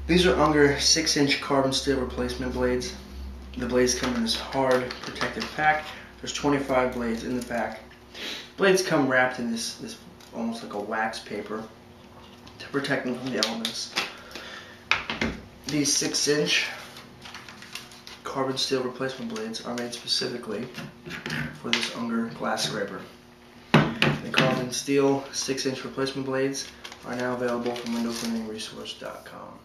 These are Unger 6-inch carbon steel replacement blades. The blades come in this hard protective pack. There's 25 blades in the pack. Blades come wrapped in this almost like a wax paper to protect them from the elements. These 6-inch carbon steel replacement blades are made specifically for this Unger glass scraper. The carbon steel 6-inch replacement blades are now available from windowcleaningresource.com.